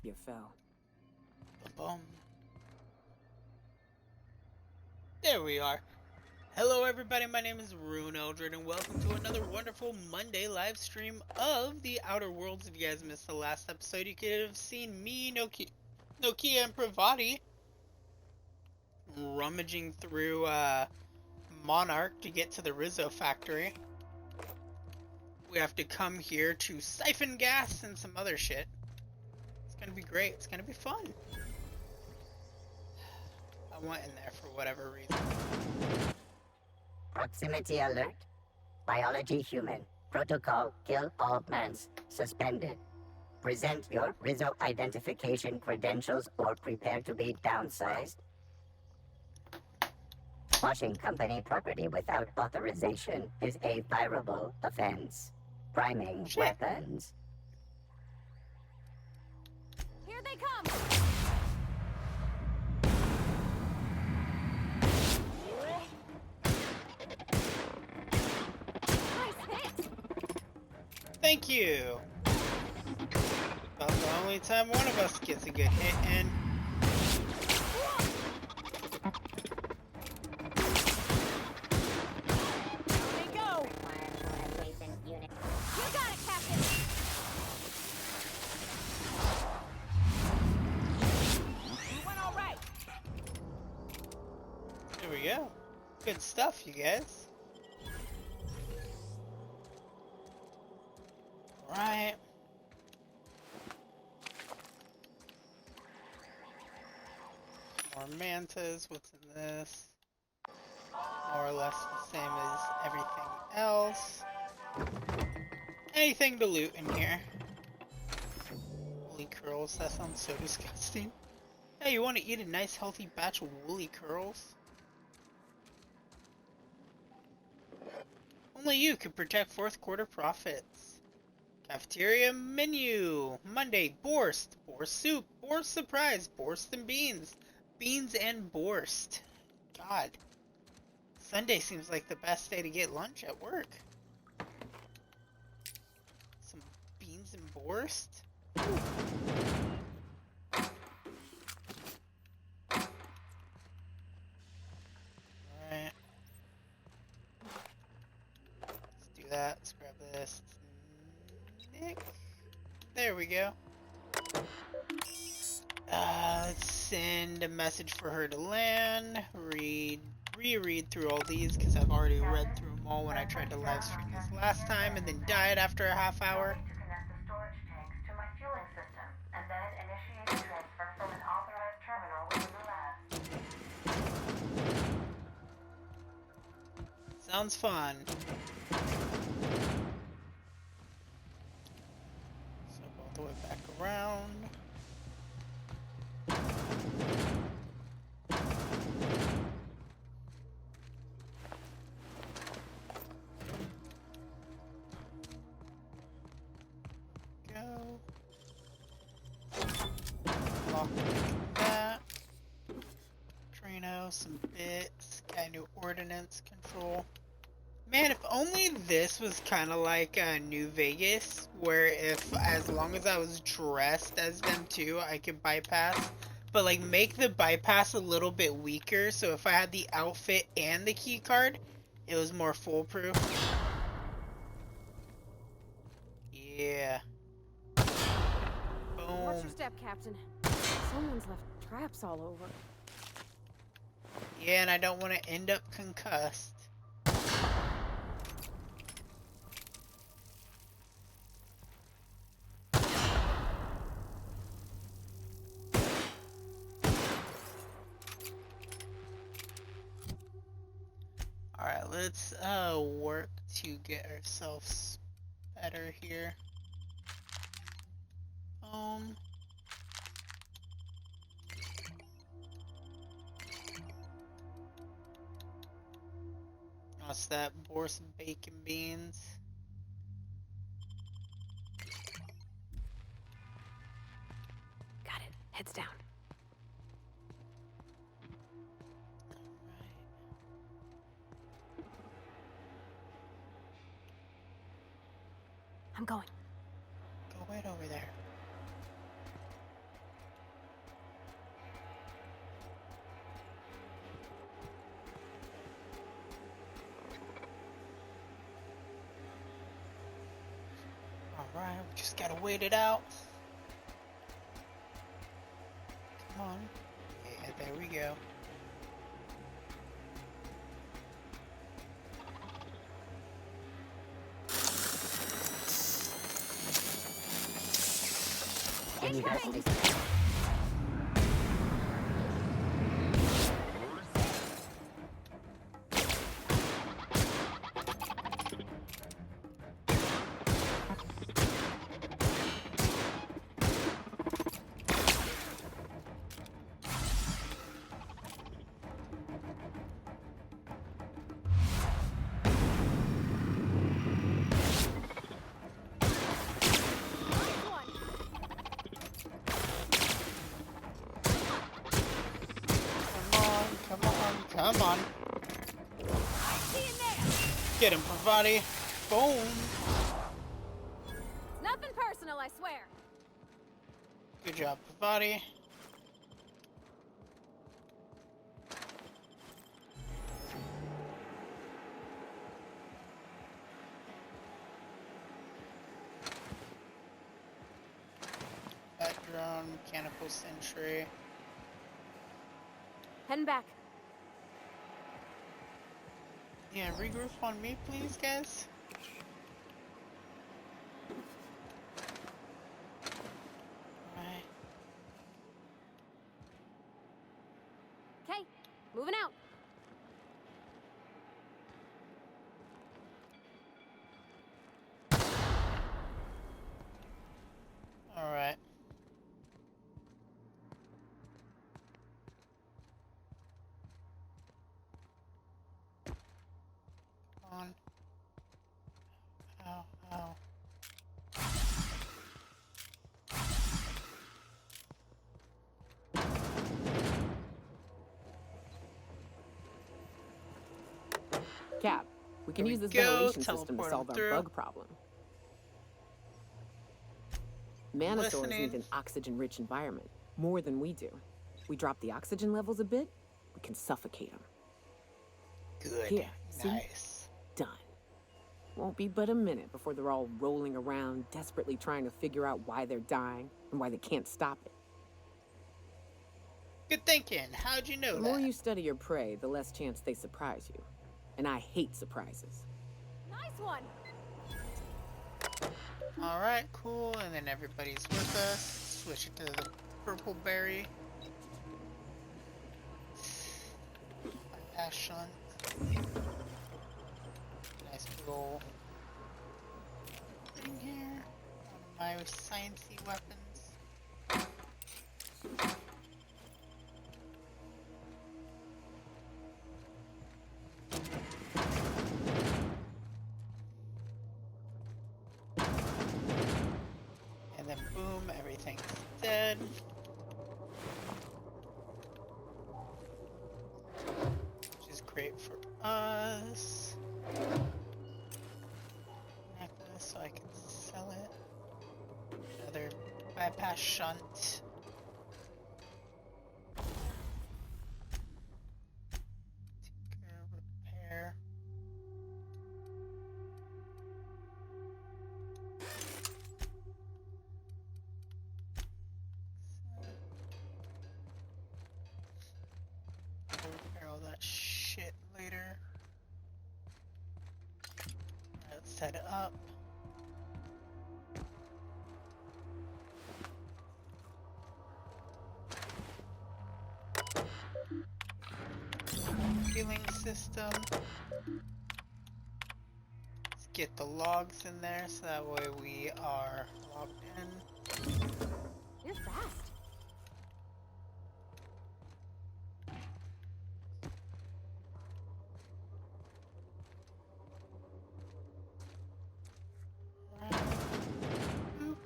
You fell. Boom. There we are. Hello everybody, my name is Ryunn Eldred, and welcome to another wonderful Monday live stream of The Outer Worlds. If you guys missed the last episode, you could have seen me, Nokia, and Pravati rummaging through Monarch to get to the Rizzo Factory. We have to come here to siphon gas and some other shit. It's gonna be great. It's gonna be fun. I went in there for whatever reason. Proximity alert. Biology human. Protocol kill all plants. Suspended. Present your Rizzo identification credentials or prepare to be downsized. Washing company property without authorization is a fireable offense. Priming weapons. Here they come! Nice hit! Thank you! About the only time one of us gets a good hit in. There they go! You got it, Captain! You went all right! There we go. Good stuff, you guys. Right. More mantas. What's in this? More or less the same as everything else. Anything to loot in here. Woolly curls. That sounds so disgusting. Hey, you want to eat a nice healthy batch of woolly curls? Only you can protect fourth quarter profits. Cafeteria menu. Monday, borscht, borscht soup, borscht surprise, borscht and beans. Beans and borscht. God. Sunday seems like the best day to get lunch at work. Some beans and borscht? Alright. Let's do that. Let's grab this. Nick. There we go. Let's send a message for her to land. Reread through all these because I've already read through them all when I tried to live stream this last time and then died after a half hour. Connect the storage tanks to my fueling system and then initiate the transfer from an authorized terminal within the lab. Sounds fun. So all the way back around. Go. Lock that. Trino, some bits. Got a new ordnance control. Man, if only this was kind of like New Vegas, where if, as long as I was dressed as them too, I could bypass. But like, make the bypass a little bit weaker, so if I had the outfit and the key card, it was more foolproof. Yeah. Watch your Boom. step, Captain. Someone's left traps all over. Yeah, and I don't want to end up concussed. Alright, let's work to get ourselves better here. What's that? Borscht bacon beans. Got it. Heads down. I'm going. Go right over there. Alright, we just gotta wait it out. Come on. Yeah, there we go. Investigate. Come on. Get him, Pravati. Boom. Nothing personal, I swear. Good job, Pravati. Bat drone, mechanical sentry. Heading back. Yeah, regroup on me, please, guys. Alright. Okay, moving out. Alright. On. Ow, ow. Cap, we can There use we this go, ventilation system to teleport solve them our through. bug problem. Manosaurs Listening. need an oxygen-rich environment, more than we do. We drop the oxygen levels a bit, we can suffocate them. Good. Here, see? Nice. Done. Won't be but a minute before they're all rolling around, desperately trying to figure out why they're dying and why they can't stop it. Good thinking. How'd you know The that? more you study your prey, the less chance they surprise you. And I hate surprises. Nice one. Alright, cool. And then everybody's with us. Switch it to the purple berry. Ash on. Nice big ol' thing here. One of my sciencey weapons. And then boom, everything's dead. Which is great for us. Necklace, so I can sell it. Another bypass shunt. Tinker, repair. I'll repair all that shit later. Alright, let's set it up. Healing system. Let's get the logs in there so that way we are logged in. You're fast. Boop.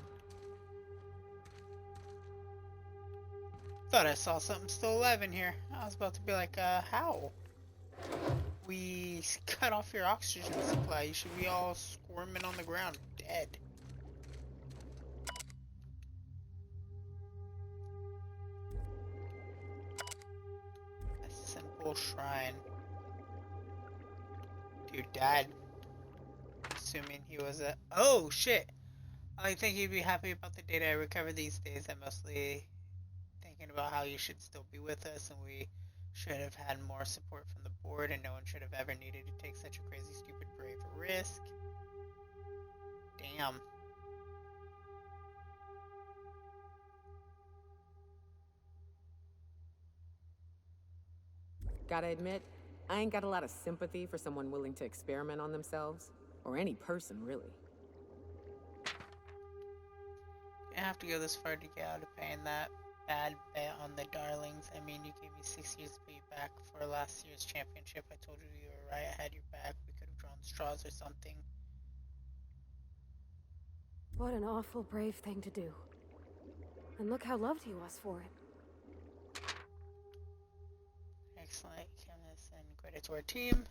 Thought I saw something still alive in here. I was about to be like, how? We cut off your oxygen supply. You should be all squirming on the ground, dead. A simple shrine. Dude died. Assuming he was a. Oh shit! I think you'd be happy about the data I recover these days. I'm mostly thinking about how you should still be with us, and we should have had more support from the board, and no one should have ever needed to take such a crazy, stupid, brave risk. Damn. Gotta admit, I ain't got a lot of sympathy for someone willing to experiment on themselves. Or any person, really. You have to go this far to get out of paying that bad bet on the darlings. I mean, you gave me 6 years to pay you back for last year's championship. I told you you were right. I had your back. We could have drawn straws or something. What an awful brave thing to do. And look how loved he was for it. Excellent. Chemist and credit to our team.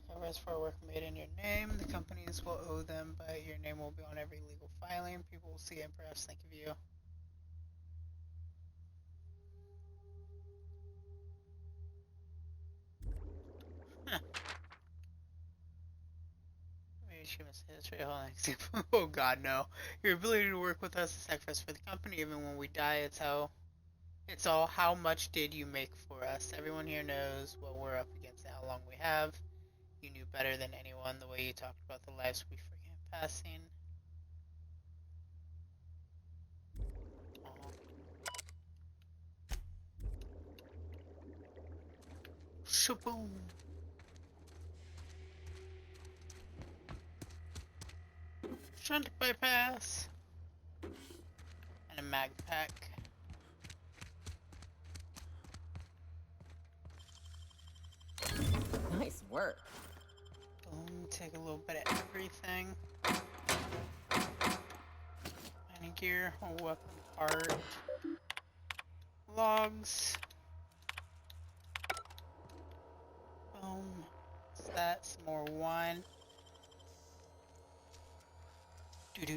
Covers for work made in your name. The companies will owe them, but your name will be on every legal filing. People will see it and perhaps think of you. Huh. Oh god, no. Your ability to work with us is sacrifice for the company. Even when we die, it's all how much did you make for us. Everyone here knows what we're up against and how long we have. You knew better than anyone the way you talked about the lives we forget passing. Shaboom. Shunt bypass. And a mag pack. Nice work. Boom, take a little bit of everything. Any gear, a weapon part. Logs. Boom. What's that? Some more wine. Great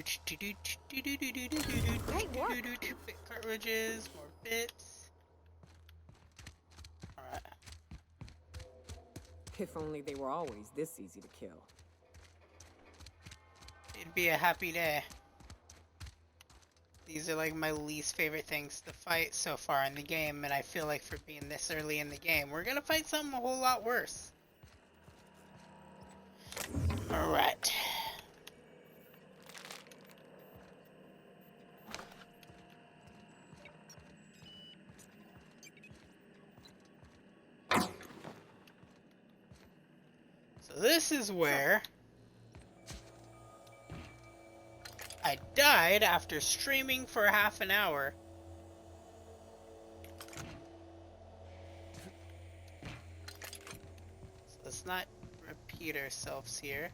work. Bit cartridges, more bits. Alright. If only they were always this easy to kill. It'd be a happy day. These are like my least favorite things to fight so far in the game, and I feel like for being this early in the game, we're gonna fight something a whole lot worse. Alright. So this is where I died after streaming for half an hour. So let's not repeat ourselves here.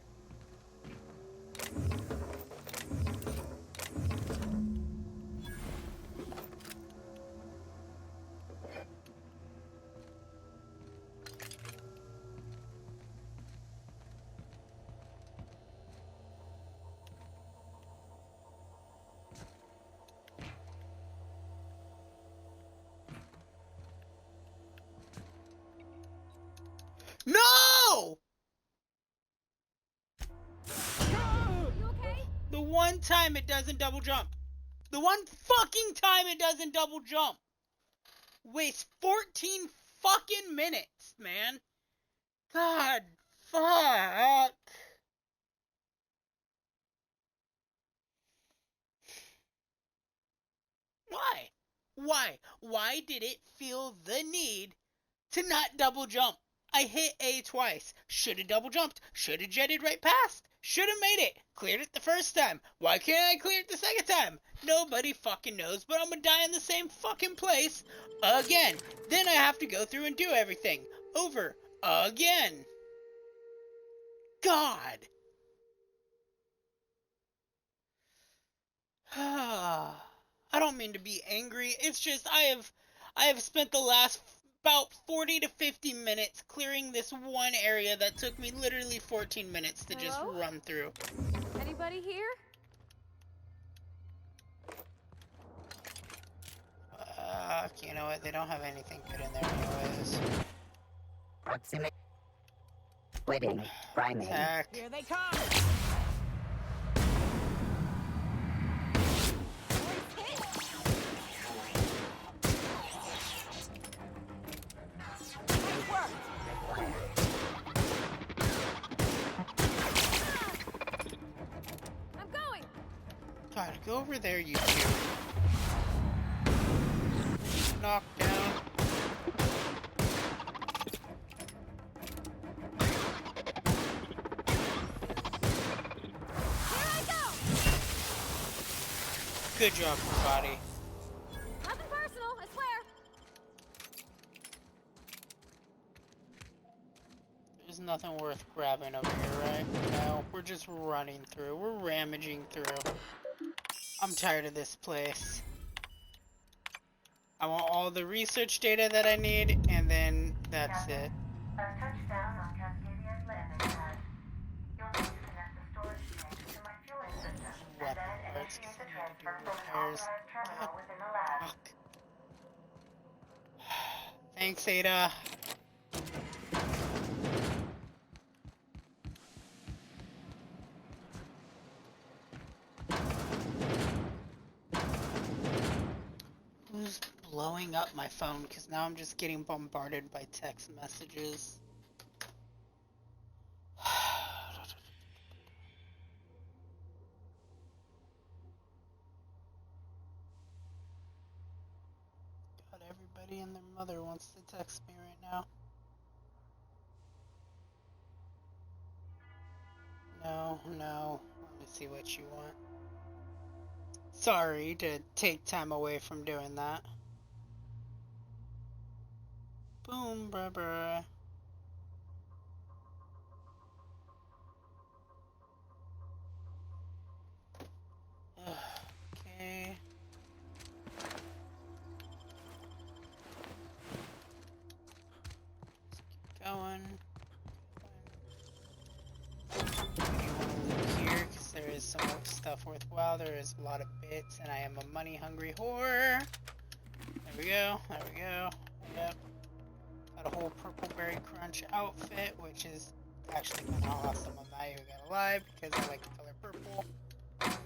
No! You okay? The one time it doesn't double jump. The one fucking time it doesn't double jump. Waste 14 fucking minutes, man. God, fuck. Why? Why? Why did it feel the need to not double jump? I hit A twice. Should have double jumped. Should have jetted right past. Should have made it. Cleared it the first time. Why can't I clear it the second time? Nobody fucking knows, but I'm gonna die in the same fucking place again. Then I have to go through and do everything over again. God. I don't mean to be angry. It's just I have spent the last about 40 to 50 minutes clearing this one area that took me literally 14 minutes to just Hello? run through. Anybody here? You know what? They don't have anything good in there anyways. Proximity. Quitting. Priming. Attack. Here they come! over there, you two. Knocked down. Here I go! Good job, everybody. Nothing personal, I swear. There's nothing worth grabbing over here, right? No, we're just running through. We're ramaging through. I'm tired of this place. I want all the research data that I need, and then that's it. A touchdown on Cascadia's landing pad. You'll need to connect the storage tank to my fueling system, and then initiate the transfer from an authorized terminal within the lab. Fuck. Thanks, Ada. Who's blowing up my phone? Because now I'm just getting bombarded by text messages. God, everybody and their mother wants to text me right now. No, no. Let me see what you want. Sorry to take time away from doing that. Boom, bruh, bruh. Okay. Let's keep going. Here, because there is some stuff worthwhile. There is a lot of bits, and I am a money-hungry whore. There we go. There we go. Yep. Got a whole purple berry crunch outfit, which is actually kind of awesome. I'm not even gonna lie, because I like the color purple. Fuck.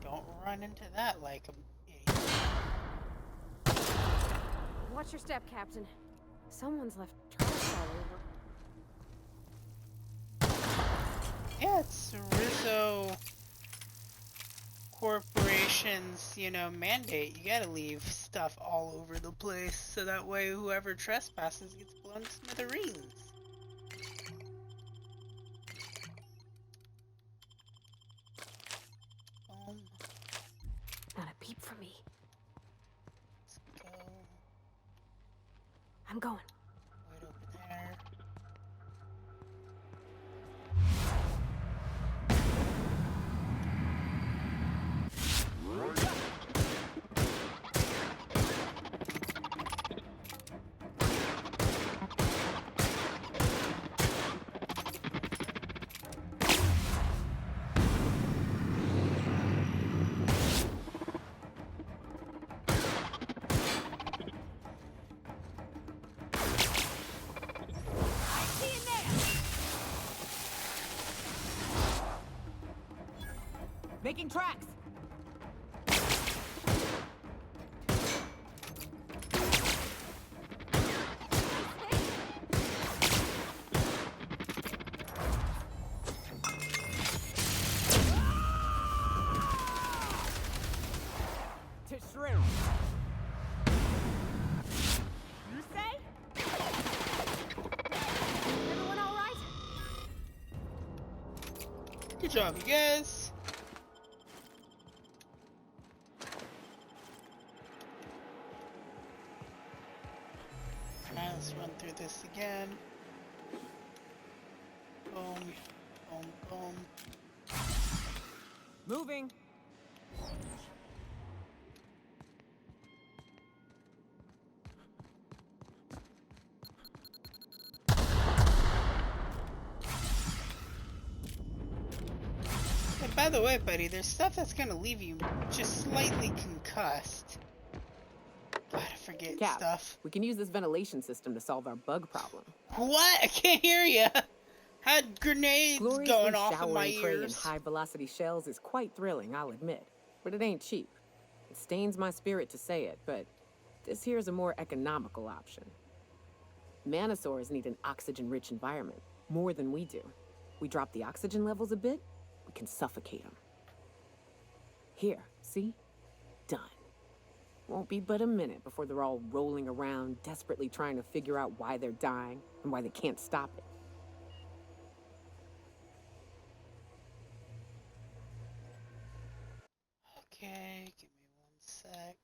Don't run into that like an idiot. Watch your step, Captain. Someone's left trash all over. Yeah, it's Rizzo Corporation's, mandate. You gotta leave stuff all over the place, so that way whoever trespasses gets blown to smithereens. Not a peep from me. Let's go. I'm going. Right over there. Making tracks! To shrimp! You say? Everyone all right? Good job, you guys. Alright, let's run through this again. Boom, boom, boom. Moving! Hey, by the way, buddy, there's stuff that's gonna leave you just slightly concussed. God, I forget Cap, stuff. we can use this ventilation system to solve our bug problem. What? I can't hear ya. Had grenades Gloriously going off in showering my prey in ears. high-velocity shells is quite thrilling, I'll admit. But it ain't cheap. It stains my spirit to say it, but this here's a more economical option. Manosaurs need an oxygen-rich environment, more than we do. We drop the oxygen levels a bit, we can suffocate them. Here, see? Done. Won't be but a minute before they're all rolling around, desperately trying to figure out why they're dying and why they can't stop it. Okay, give me 1 sec.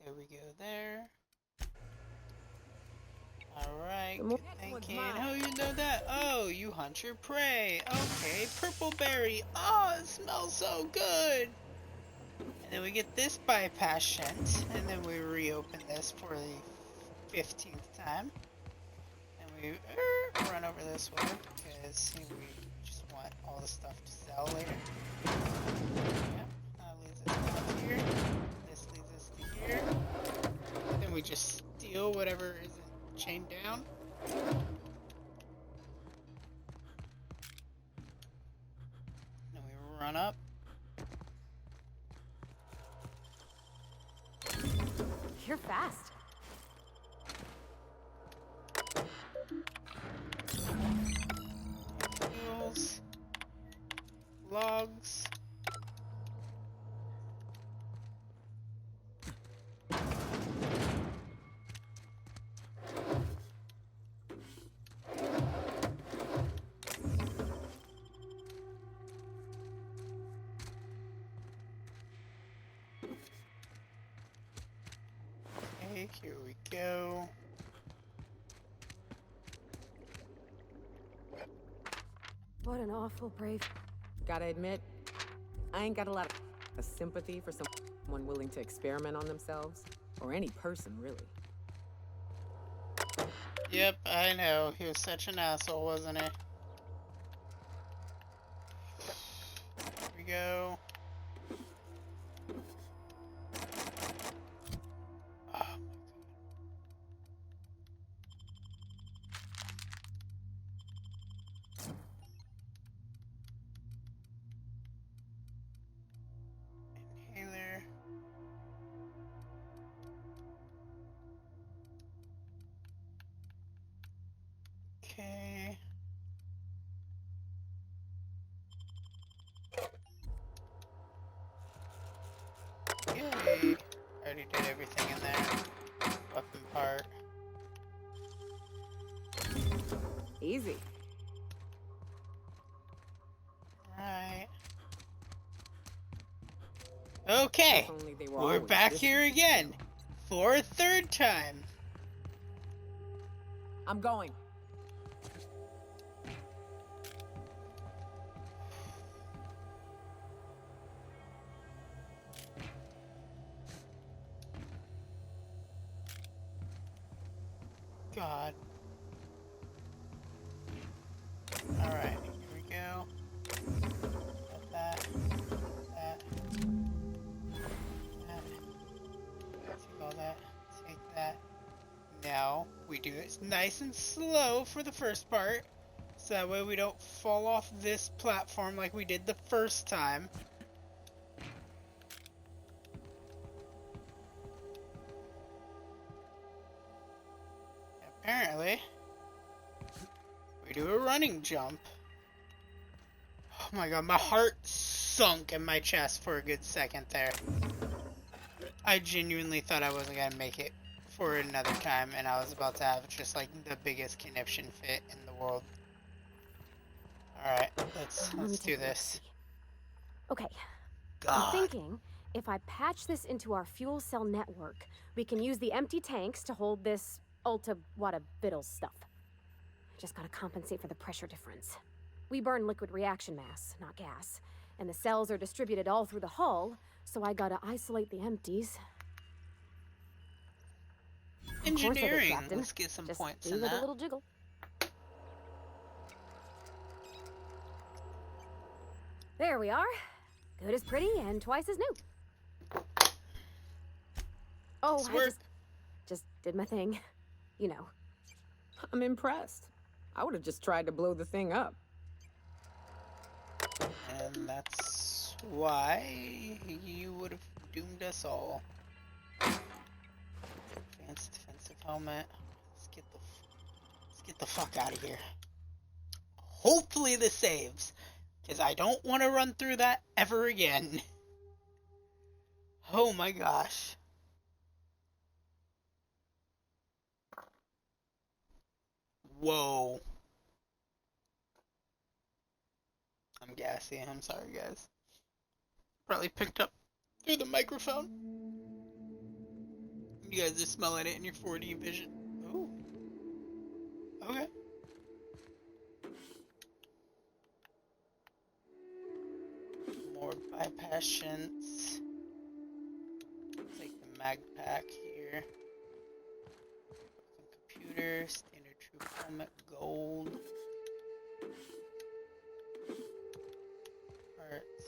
There we go there. Alright, good thinking. How you know that? Oh, you hunt your prey. Okay, purple berry. Oh, it smells so good. And then we get this bypass shunt, and then we reopen this for the 15th time. And we run over this way, because we just want all the stuff to sell later. Yep, that leads us down here. This leads us to here. And then we just steal whatever isn't chained down. Then we run up. You're fast. Fuels. Logs. Okay, here we go. What an awful brave... Gotta admit, I ain't got a lot of sympathy for someone willing to experiment on themselves. Or any person, really. Yep, I know. He was such an asshole, wasn't he? Here we go. Oh my god. Inhaler. Okay. Yay! Already did everything in there. Weapon part. Easy. Right. Okay. If only they were We're always back this here easy. again. For a third time. I'm going. God. Alright, here we go. Got that. That. Take all that. Take that. Now, we do it nice and slow for the first part. So that way we don't fall off this platform like we did the first time. Apparently, we do a running jump. Oh my god, my heart sunk in my chest for a good second there. I genuinely thought I wasn't gonna make it for another time, and I was about to have just like the biggest conniption fit in the world. Alright, let's do this. Okay, God. I'm thinking if I patch this into our fuel cell network, we can use the empty tanks to hold this Ulta Wada Biddle stuff. Just gotta compensate for the pressure difference. We burn liquid reaction mass, not gas, and the cells are distributed all through the hull, so I gotta isolate the empties. Of course I did, Engineering. Captain. Let's get some Just points do in with a that. little jiggle. There we are. Good as pretty and twice as new. Oh, I just did my thing. You know. I'm impressed. I would have just tried to blow the thing up. And that's why you would have doomed us all. Advanced defensive helmet. Let's get the Let's get the fuck out of here. Hopefully this saves, because I don't want to run through that ever again. Oh my gosh. Whoa. I'm gassy. I'm sorry, guys. Probably picked up through the microphone. You guys are smelling it in your 4D vision. Ooh. Okay. More bypass shunts. Take the mag pack here. Computer, standard troop helmet, gold. Parts.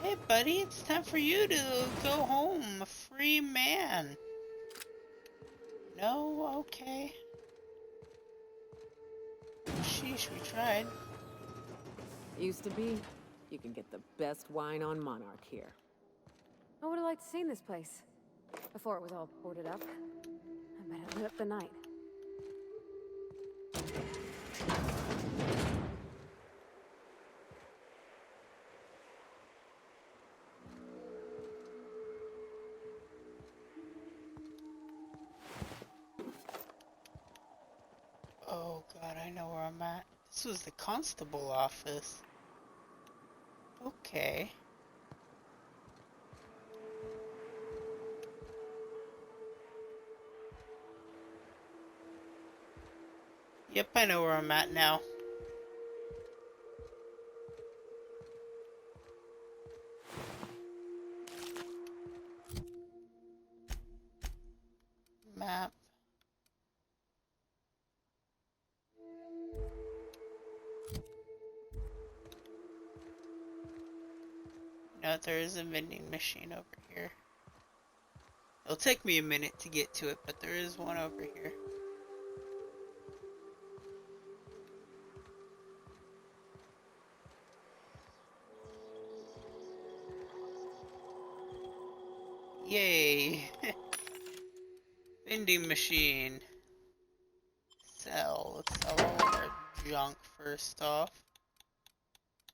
Hey buddy, it's time for you to go home, a free man. No? Okay. Sheesh, we tried. Used to be. You can get the best wine on Monarch here. I would have liked to see this place. Before it was all boarded up. I bet it lit up the night. Oh god, I know where I'm at. This was the constable office. Okay. Yep, I know where I'm at now. Map. No, there is a vending machine over here. It'll take me a minute to get to it, but there is one over here. Yay! Vending machine. Sell. Let's sell all of our junk first off.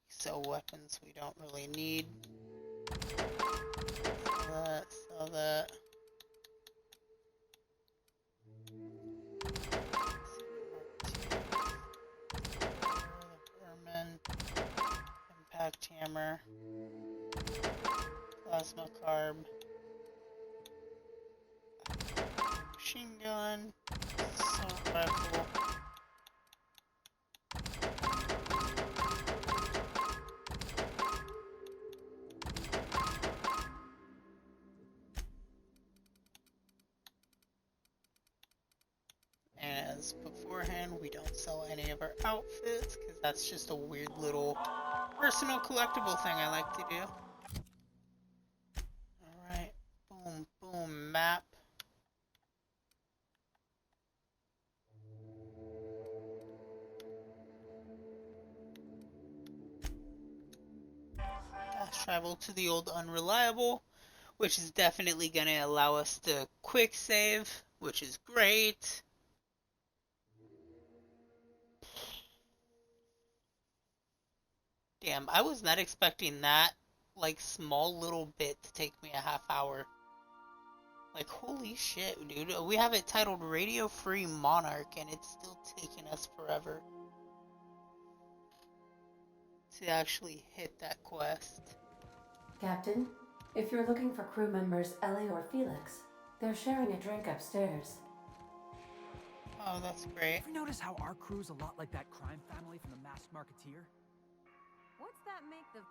Sell weapons we don't really need. Sell that. Vermin. Impact hammer. Plasma carb. Machine gun. Assault rifle. As beforehand, we don't sell any of our outfits because that's just a weird little personal collectible thing I like to do. Alright, boom, boom, map. Fast travel to the old unreliable, which is definitely going to allow us to quick save, which is great. Damn, I was not expecting that, like, small little bit to take me a half hour. Like, holy shit, dude. We have it titled Radio Free Monarch, and it's still taking us forever to actually hit that quest. Captain, if you're looking for crew members Ellie or Felix, they're sharing a drink upstairs. Oh, that's great. Ever notice how our crew's a lot like that crime family from The Masked Marketeer? What's that make the...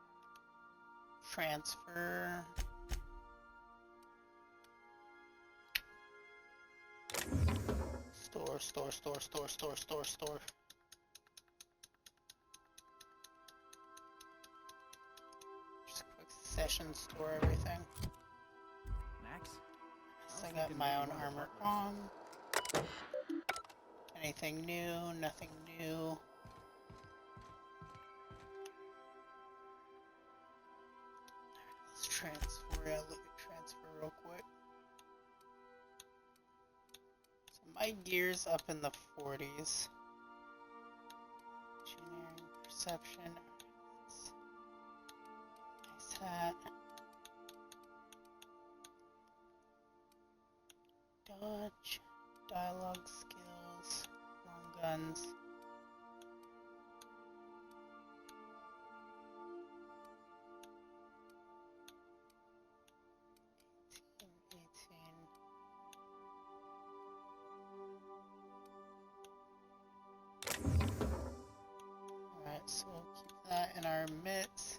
Transfer. Store. Just a quick session, store everything. Max? So I got my own armor on. Anything new? Nothing new. Let's transfer. I'll look at transfer real quick. Some my gear's up in the 40s. Engineering, perception. Nice hat. Dodge, dialogue skills, long guns. Alright, so we'll keep that in our mitts.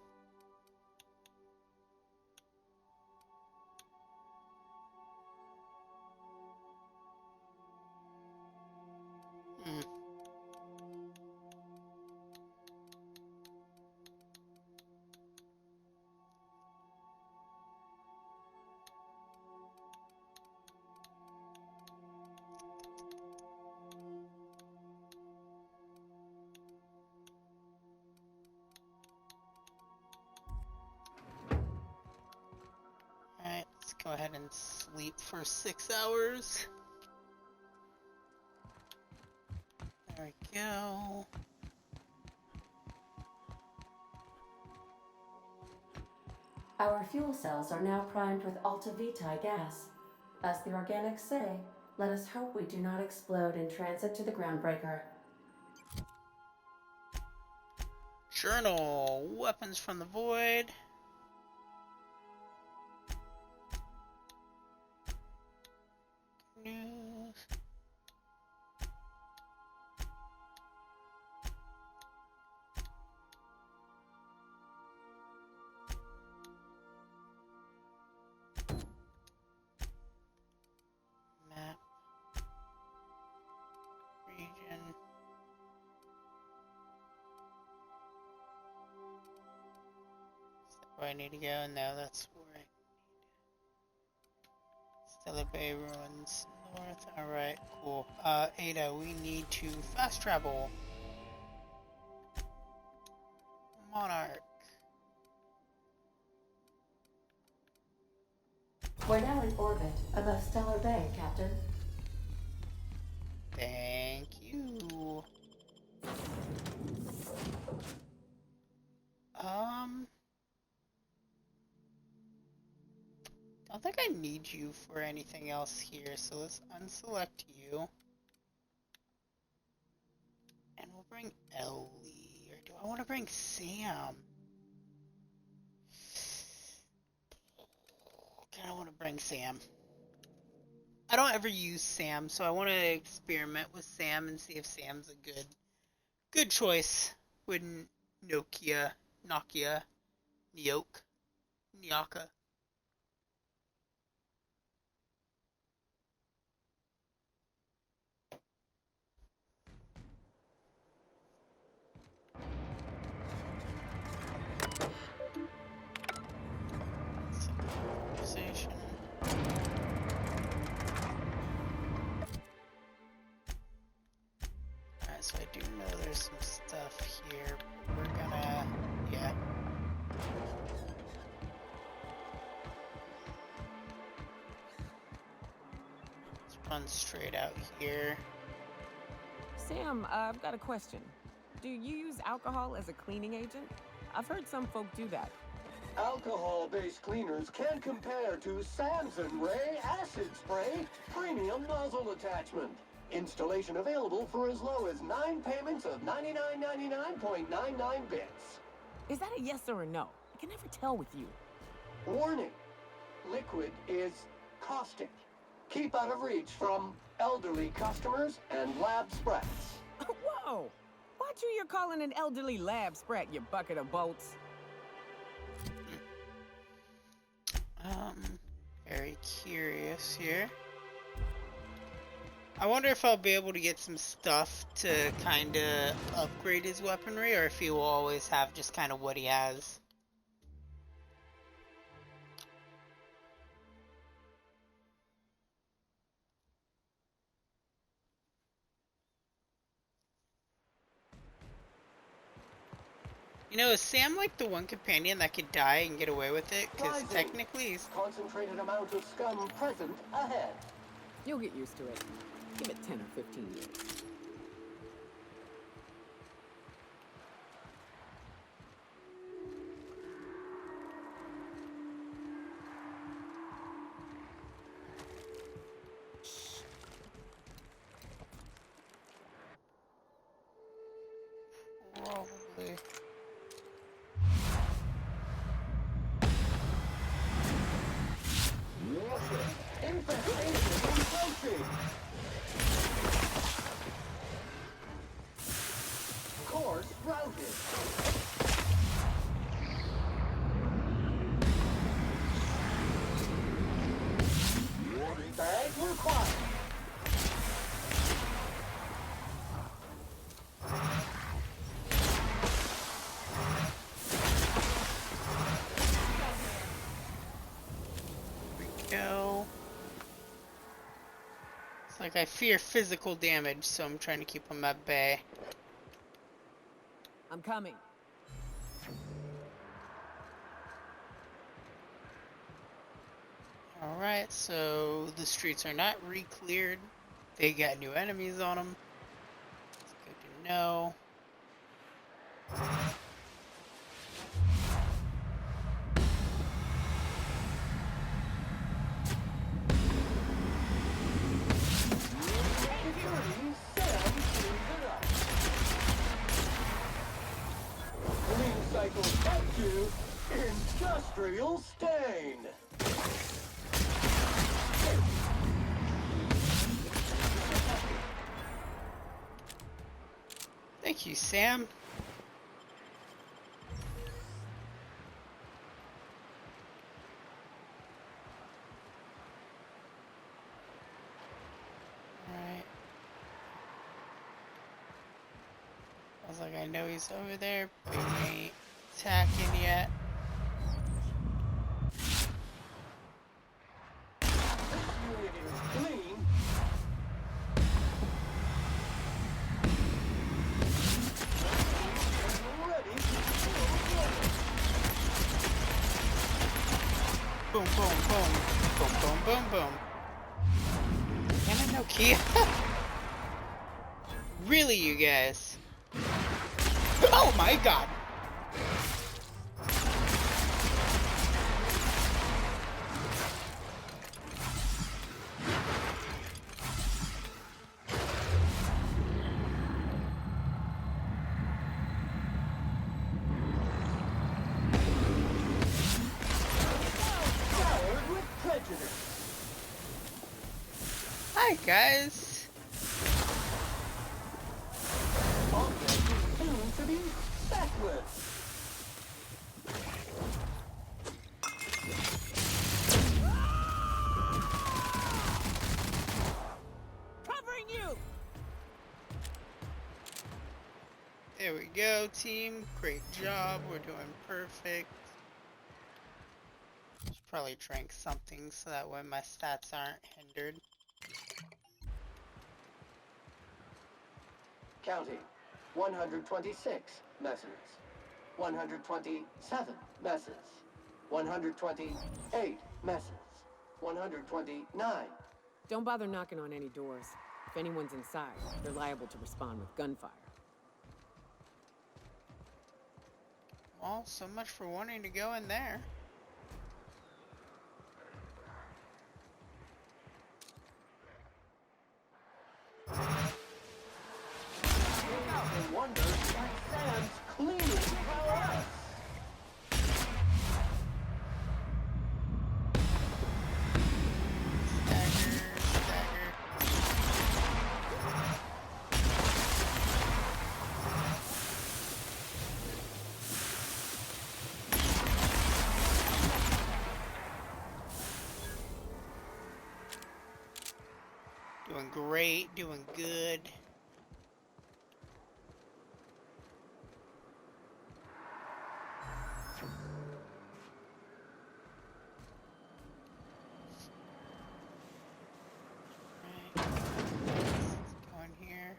Alright, let's go ahead and sleep for 6 hours. There we go. Our fuel cells are now primed with Alta Vitae gas. As the organics say, let us hope we do not explode in transit to the groundbreaker. Journal. Weapons from the void. News. Map. Region. Is that where I need to go? No, that's where I need. Steller Bay ruins north. Alright, cool. Ada, we need to fast travel. Monarch. We're now in orbit above Steller Bay, Captain. Thank you. Don't think I need you for anything else here, so let's unselect you. And we'll bring Ellie, or do I want to bring Sam? Kinda want to bring Sam. I don't ever use Sam, so I want to experiment with Sam and see if Sam's a good choice with Nyoka. Conversation. Alright, so I do know there's some stuff here. We're gonna, yeah. Let's run straight out here. Sam, I've got a question. Do you use alcohol as a cleaning agent? I've heard some folk do that. Alcohol-based cleaners can compare to Sanson Ray Acid Spray Premium Nozzle Attachment. Installation available for as low as 9 payments of 99.99 bits. Is that a yes or a no? I can never tell with you. Warning, liquid is caustic. Keep out of reach from elderly customers and lab sprats. Whoa! Watch who you're calling an elderly lab sprat, you bucket of bolts. Very curious here. I wonder if I'll be able to get some stuff to kind of upgrade his weaponry, or if he will always have just kind of what he has. You know, is Sam like the one companion that could die and get away with it? Because Rising. technically he's... Concentrated amount of scum present ahead. You'll get used to it. Give it 10 or 15 years. Probably. Infestation approaching! Course routed. Bag required. Go. It's like I fear physical damage, so I'm trying to keep them at bay. I'm coming. Alright, so the streets are not re-cleared. They got new enemies on them. It's good to know. Security, Sam cleans it up. Clean cycle cut to industrial stain. Thank you, Sam. Alright. I was like, I know he's over there, but he ain't attacking yet. Unit is clean. Ready to Boom, boom, boom. Boom, boom, boom, boom. Damn it, no key. Really, you guys? Oh my god! Powered with prejudice. Hi, guys. Object is soon to be backless. Covering you! There we go, team. Great job. We're doing perfect. Should probably drink something so that way my stats aren't hindered. Counting. 126 messes. 127 messes. 128 messes. 129. Don't bother knocking on any doors. If anyone's inside, they're liable to respond with gunfire. Well, so much for wanting to go in there. No wonder that Sam's cleaning prowess. Stagger, stagger. Doing great, doing good. Right. Let's go in here.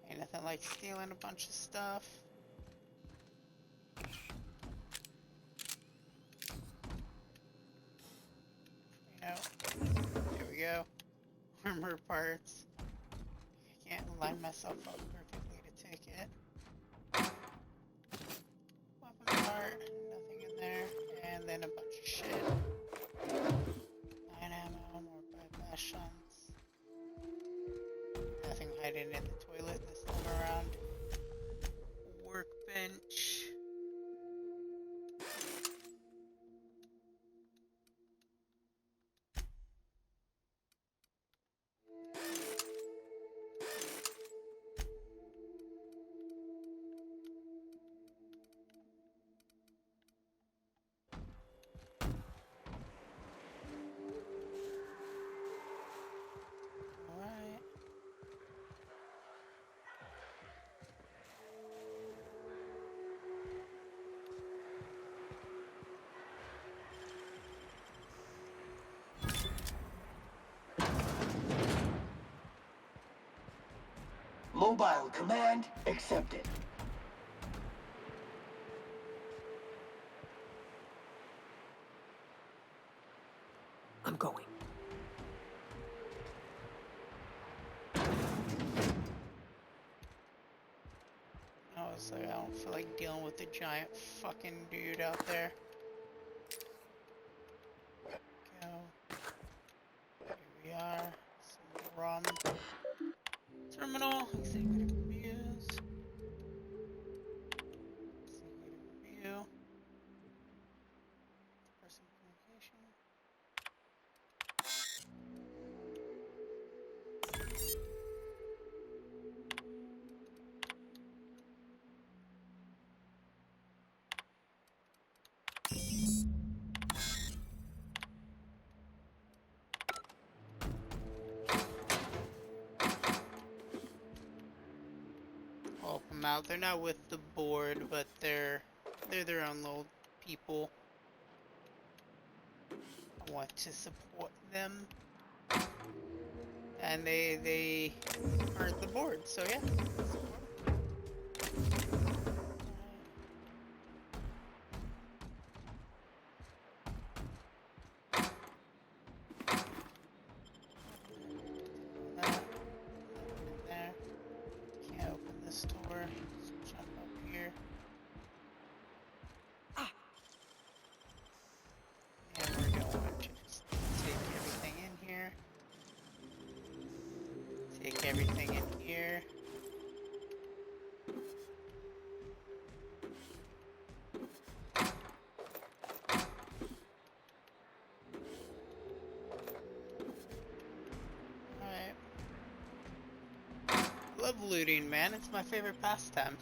Ain't nothing like stealing a bunch of stuff. No. There we go. Armor parts. I can't line myself up perfectly to take it. Weapon part, nothing in there. And then a bunch of shit. 9 ammo, more bypass shunts. Nothing hiding in the toilet this time around. Workbench. Mobile command accepted. I'm going. I was like, I don't feel like dealing with the giant fucking dude out there. Go. Here we are. Some rum. Terminal. Executive reviews. Executive review. Person communication. Help them out. They're not with the board, but they're their own little people. I want to support them, and they aren't the board, so yeah. Everything in here. Alright. Love looting, man. It's my favorite pastime.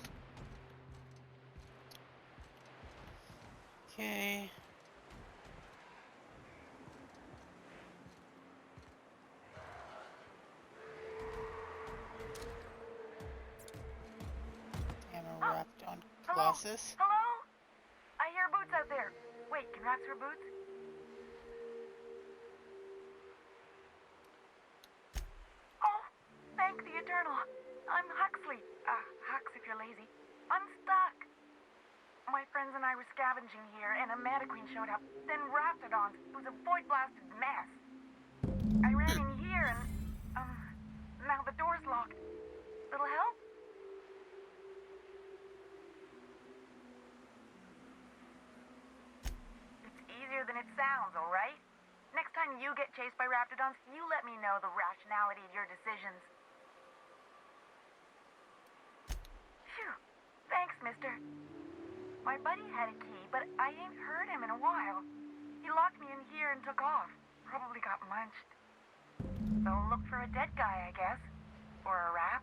Okay. Wrapped on glasses. Hello? I hear boots out there. Wait, can rats wear boots? Oh, thank the Eternal. I'm Huxley. Hux if you're lazy. I'm stuck. My friends and I were scavenging here, and a Mana Queen showed up, then Raptidons. It was a void-blasted mess. I ran in here, and, now the door's locked. Little help? Than it sounds, alright? Next time you get chased by Raptidons, you let me know the rationality of your decisions. Phew. Thanks, mister. My buddy had a key, but I ain't heard him in a while. He locked me in here and took off. Probably got munched. So look for a dead guy, I guess. Or a rat.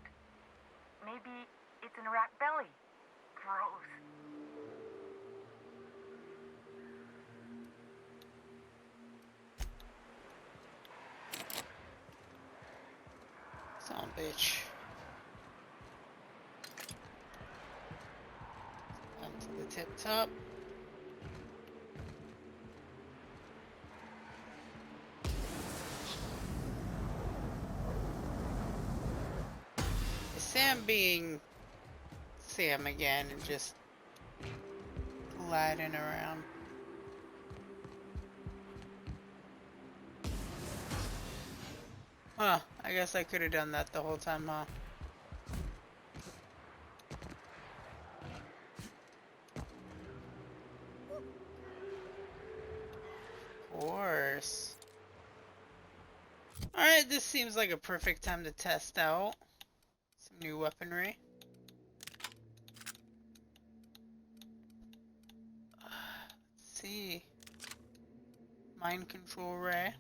Maybe it's in a rat belly. Gross. Son of a bitch. On to the tip top. Is Sam being Sam again and just gliding around? Huh, I guess I could have done that the whole time, huh? Of course. Alright, this seems like a perfect time to test out some new weaponry. Let's see. Mind control ray.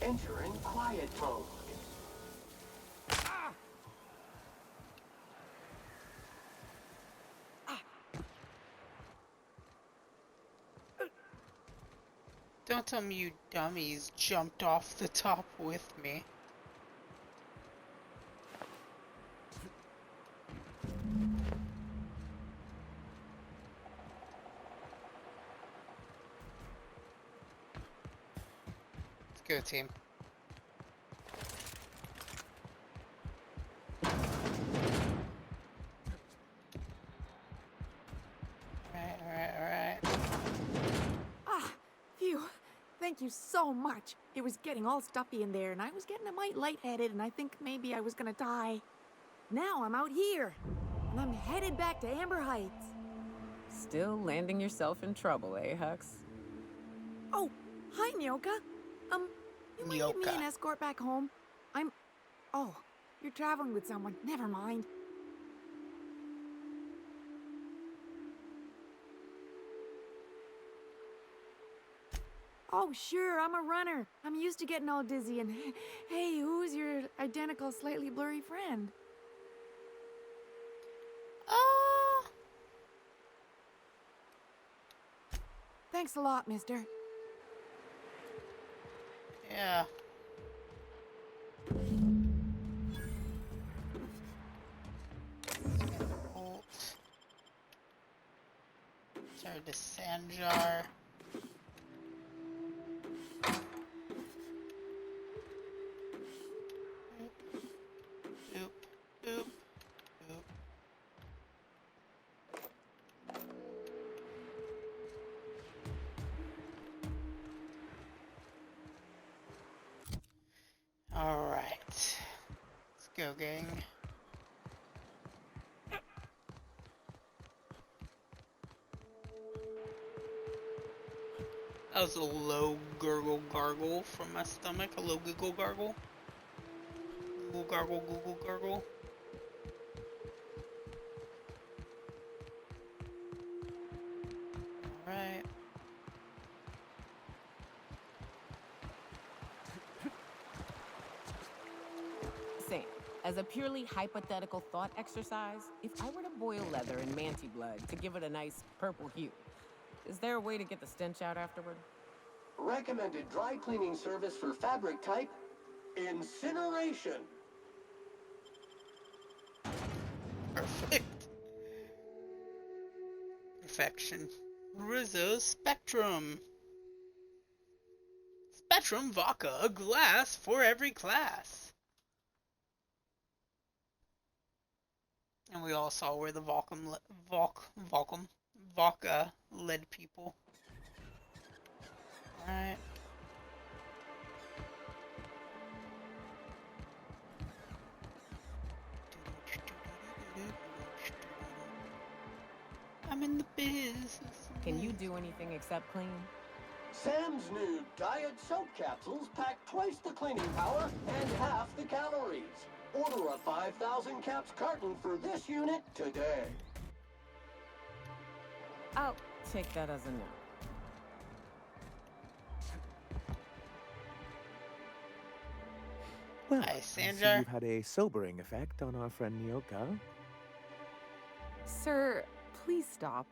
Entering quiet mode. Don't tell me you dummies jumped off the top with me. Let's go, team. Alright. Ah, phew. Thank you so much. It was getting all stuffy in there, and I was getting a mite lightheaded, and I think maybe I was gonna die. Now I'm out here, and I'm headed back to Amber Heights. Still landing yourself in trouble, eh, Hux? Oh, hi, Nyoka. You might give me Nyoka. an escort back home? Oh, you're traveling with someone. Never mind. Oh, sure, I'm a runner. I'm used to getting all dizzy and... Hey, who's your identical, slightly blurry friend? Thanks a lot, mister. Yeah. Bolt. Start the sand jar. Oop, oop, oop. All right, let's go, gang. That was a low gurgle gargle from my stomach. A low giggle gargle. Google gargle, Google gargle. Alright. Sam, as a purely hypothetical thought exercise, if I were to boil leather in manti blood to give it a nice purple hue, is there a way to get the stench out afterward? Recommended dry cleaning service for fabric type, incineration. Perfect. Perfection. Rizzo Spectrum. Spectrum vodka, a glass for every class. And we all saw where the vodka led people. Alright. I'm in the business. Can you do anything except clean? Sam's new diet soap capsules pack twice the cleaning power and half the calories. Order a 5,000 caps carton for this unit today. I'll take that as a no. Well, Hi, I see Sandra. you've had a sobering effect on our friend Nyoka. Sir, please stop.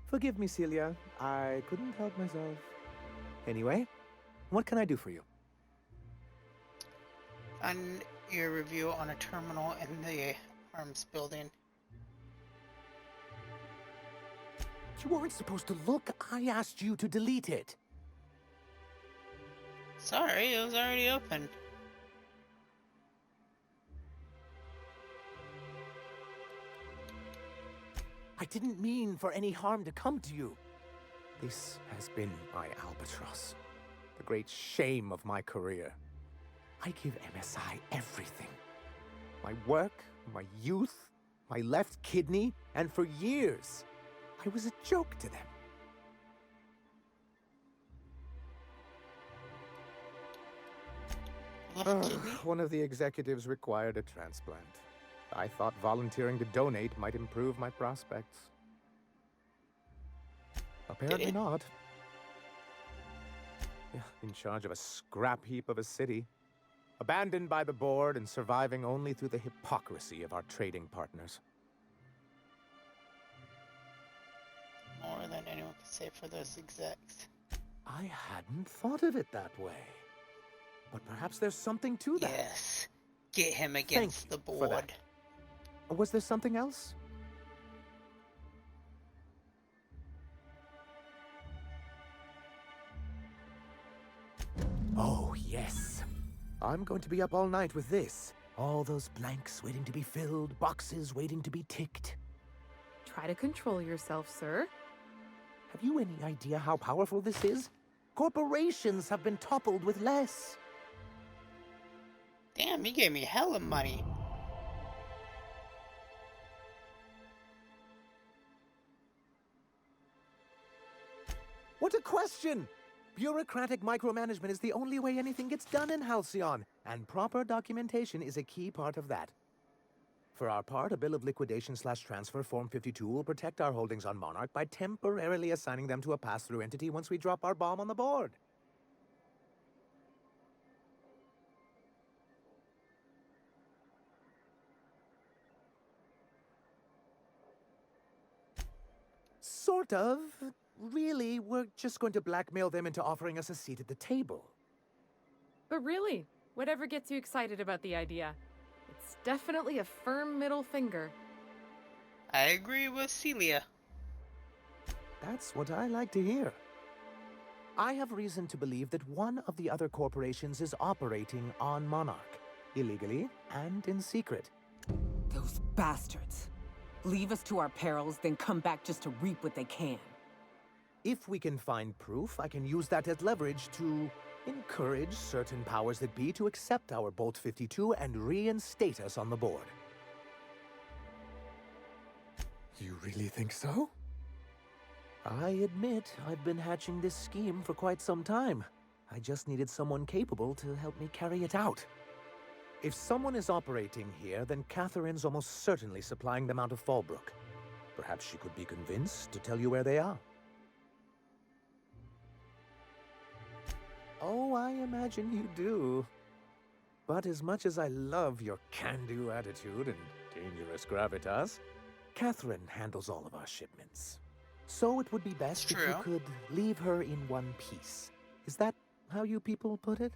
Forgive me, Celia. I couldn't help myself. Anyway, what can I do for you? On your review on a terminal in the arms building. You weren't supposed to look. I asked you to delete it. Sorry, it was already open. I didn't mean for any harm to come to you. This has been my albatross. The great shame of my career. I give MSI everything. My work, my youth, my left kidney, and for years, I was a joke to them. One of the executives required a transplant. I thought volunteering to donate might improve my prospects. Apparently not. Yeah, in charge of a scrap heap of a city. Abandoned by the board and surviving only through the hypocrisy of our trading partners. More than anyone could say for those execs. I hadn't thought of it that way. But perhaps there's something to that. Yes. Get him against the for that. board. Was there something else? Oh, yes. I'm going to be up all night with this. All those blanks waiting to be filled, boxes waiting to be ticked. Try to control yourself, sir. Have you any idea how powerful this is? Corporations have been toppled with less. Damn, he gave me hella money. What a question! Bureaucratic micromanagement is the only way anything gets done in Halcyon, and proper documentation is a key part of that. For our part, a bill of liquidation/transfer Form 52 will protect our holdings on Monarch by temporarily assigning them to a pass-through entity once we drop our bomb on the board. Sort of. Really, we're just going to blackmail them into offering us a seat at the table. But really, whatever gets you excited about the idea, it's definitely a firm middle finger. I agree with Celia. That's what I like to hear. I have reason to believe that one of the other corporations is operating on Monarch, illegally and in secret. Those bastards. Leave us to our perils, then come back just to reap what they can. If we can find proof, I can use that as leverage to encourage certain powers that be to accept our Bolt 52 and reinstate us on the board. You really think so? I admit I've been hatching this scheme for quite some time. I just needed someone capable to help me carry it out. If someone is operating here, then Catherine's almost certainly supplying them out of Fallbrook. Perhaps she could be convinced to tell you where they are. Oh, I imagine you do. But as much as I love your can-do attitude and dangerous gravitas, Catherine handles all of our shipments. So it would be best if you could leave her in one piece. Is that how you people put it?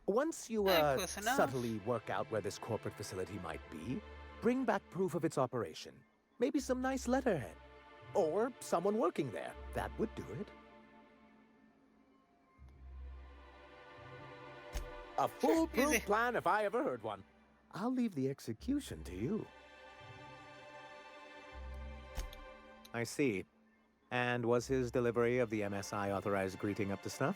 Once you subtly work out where this corporate facility might be, bring back proof of its operation. Maybe some nice letterhead. Or someone working there. That would do it. A foolproof plan if I ever heard one. I'll leave the execution to you. I see. And was his delivery of the MSI authorized greeting up to snuff?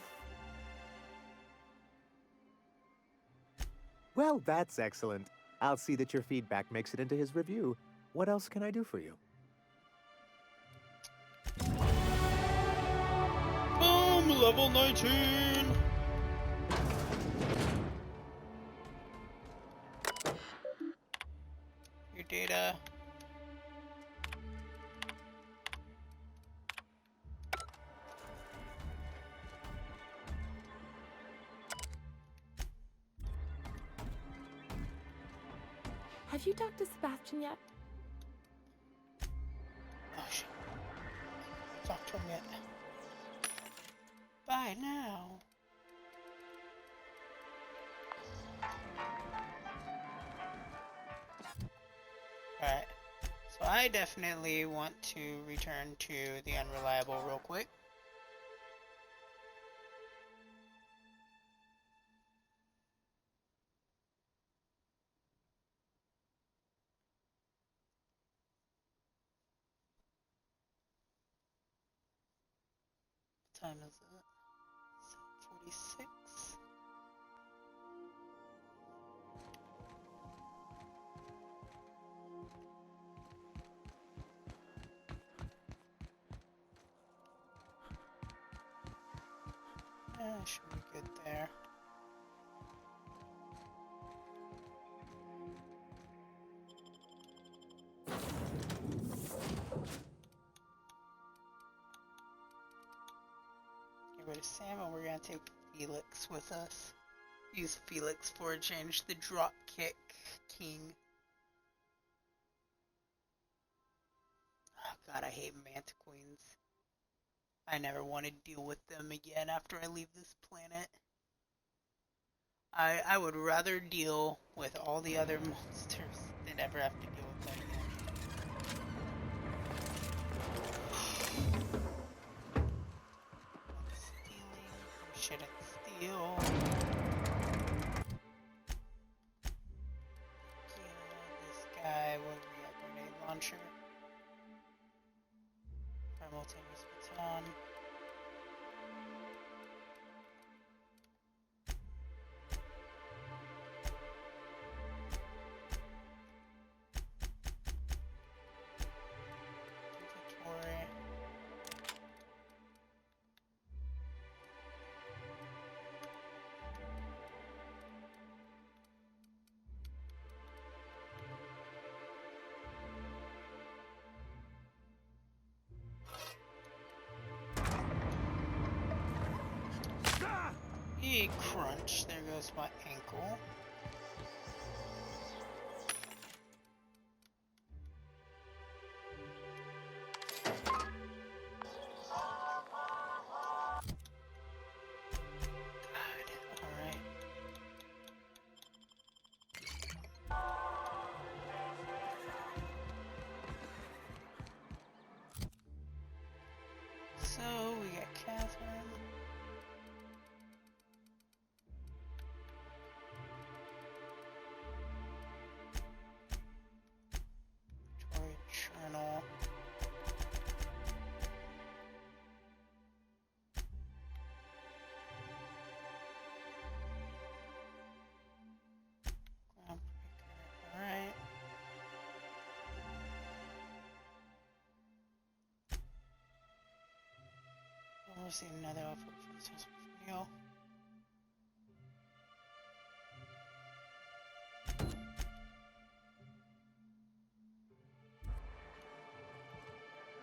Well, that's excellent. I'll see that your feedback makes it into his review. What else can I do for you? Level 19! data. Have you talked to Sebastian yet? Oh shit. Talk to him yet. Bye now. Alright. So I definitely want to return to the Unreliable real quick. What time is it? 7:46. Yeah, should be good there. Get rid of Sam, and we're gonna take Felix with us. Use Felix for a change. The Dropkick King. Oh god, I hate Mantiqueens. I never want to deal with them again after I leave this planet. I would rather deal with all the other monsters than ever have to deal with them again. Stealing. I shouldn't steal. This guy will be a grenade launcher. Simultaneous baton. Inventory. Crunch. There goes my ankle. God, alright. So, we got Catherine. Journal. Alright. We'll see another offer for this video.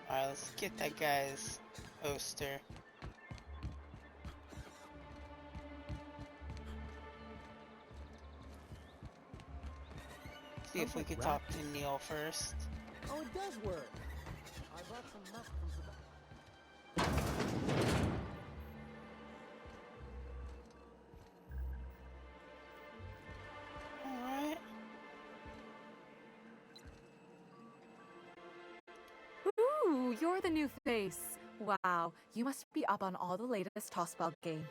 Alright, let's get that guy's poster. See if we could talk to Neil first. Oh, it does work. I brought some milk from Alright. Ooh, you're the new face. Wow, you must be up on all the latest Tossball games.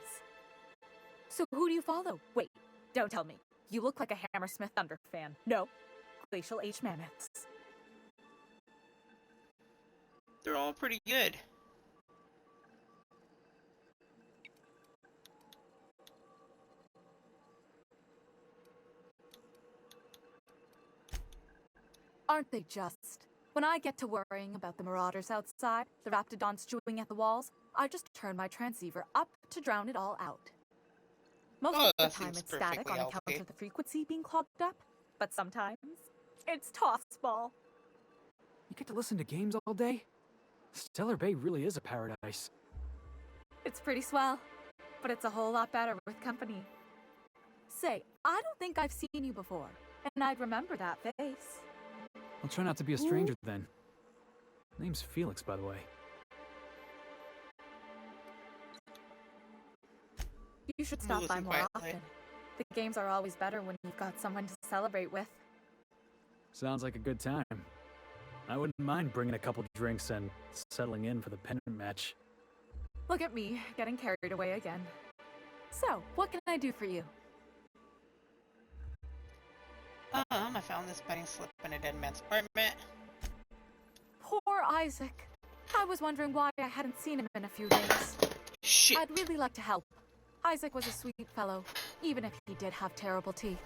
So who do you follow? Wait, don't tell me. You look like a Hammersmith Thunder fan. No, Glacial H Mammoths. They're all pretty good. Aren't they just? When I get to worrying about the marauders outside, the raptidons chewing at the walls, I just turn my transceiver up to drown it all out. Most of the time it's static on account of the frequency being clogged up, but sometimes it's toss tossball. You get to listen to games all day? Stellar Bay really is a paradise. It's pretty swell, but it's a whole lot better with company. Say, I don't think I've seen you before, and I'd remember that face. I'll try not to be a stranger then. Name's Felix, by the way. You should stop by Listen more quietly. often. The games are always better when you've got someone to celebrate with. Sounds like a good time. I wouldn't mind bringing a couple drinks and settling in for the pennant match. Look at me, getting carried away again. So, what can I do for you? I found this betting slip in a dead man's apartment. Poor Isaac. I was wondering why I hadn't seen him in a few days. Shit. I'd really like to help. Isaac was a sweet fellow, even if he did have terrible teeth.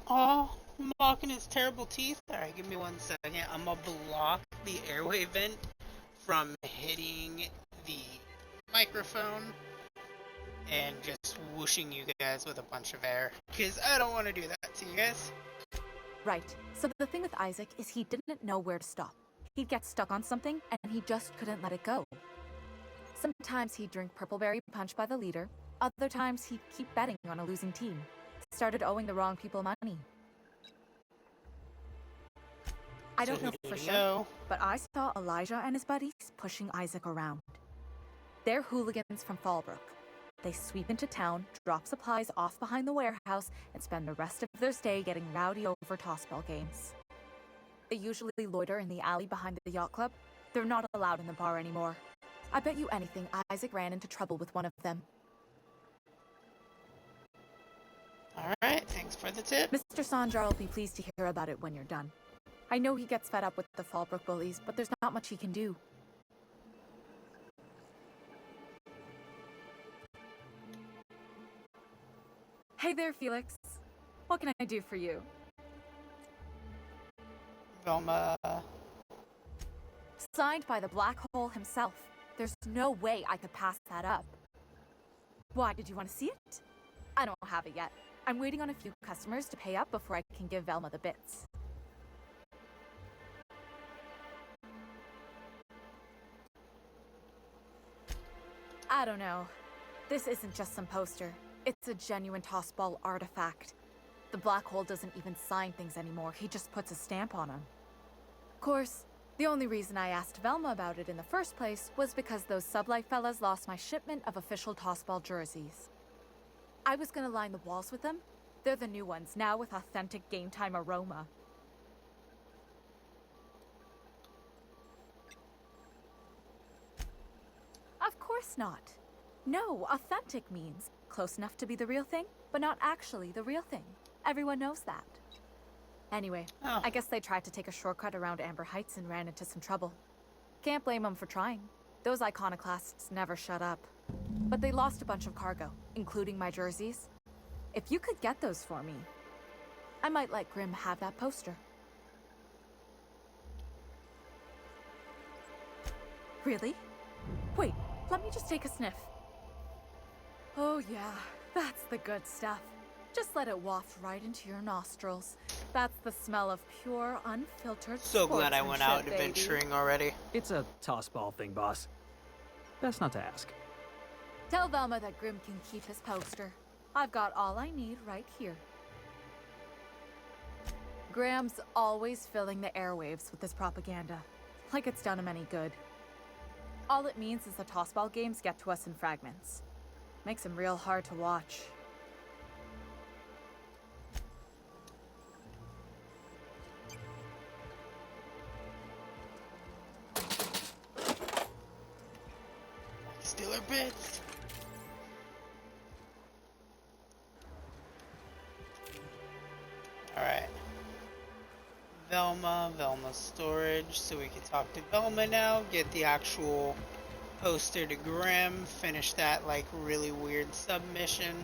Oh, mocking his terrible teeth? Alright, give me 1 second. I'm gonna block the airway vent from hitting the microphone and just whooshing you guys with a bunch of air. Because I don't want to do that to you guys. Right, so the thing with Isaac is he didn't know where to stop. He'd get stuck on something, and he just couldn't let it go. Sometimes he'd drink purpleberry punch by the liter, other times he'd keep betting on a losing team. Started owing the wrong people money. I don't know for sure, but I saw Elijah and his buddies pushing Isaac around. They're hooligans from Fallbrook. They sweep into town, drop supplies off behind the warehouse, and spend the rest of their stay getting rowdy over tossball games. They usually loiter in the alley behind the yacht club. They're not allowed in the bar anymore. I bet you anything Isaac ran into trouble with one of them. Alright, thanks for the tip. Mr. Sanjar will be pleased to hear about it when you're done. I know he gets fed up with the Fallbrook bullies, but there's not much he can do. Hey there, Felix. What can I do for you? Velma. Signed by the Black Hole himself. There's no way I could pass that up. Why, did you want to see it? I don't have it yet. I'm waiting on a few customers to pay up before I can give Velma the bits. I don't know. This isn't just some poster. It's a genuine tossball artifact. The Black Hole doesn't even sign things anymore. He just puts a stamp on them. Of course, the only reason I asked Velma about it in the first place was because those Sublight fellas lost my shipment of official tossball jerseys. I was gonna line the walls with them. They're the new ones, now with authentic game time aroma. Of course not. No, authentic means close enough to be the real thing, but not actually the real thing. Everyone knows that. Anyway, I guess they tried to take a shortcut around Amber Heights and ran into some trouble. Can't blame them for trying. Those iconoclasts never shut up. But they lost a bunch of cargo, including my jerseys. If you could get those for me, I might let Grimm have that poster. Really? Wait, let me just take a sniff. Oh yeah, that's the good stuff. Just let it waft right into your nostrils. That's the smell of pure, unfiltered So glad I went out baby. adventuring already. It's a tossball thing, boss. Best not to ask. Tell Velma that Grimm can keep his poster. I've got all I need right here. Graham's always filling the airwaves with this propaganda, like it's done him any good. All it means is the tossball games get to us in fragments. Makes them real hard to watch. Steller bits. Alright. Velma's storage, so we can talk to Velma now, get the actual poster to Grimm, finish that like really weird submission.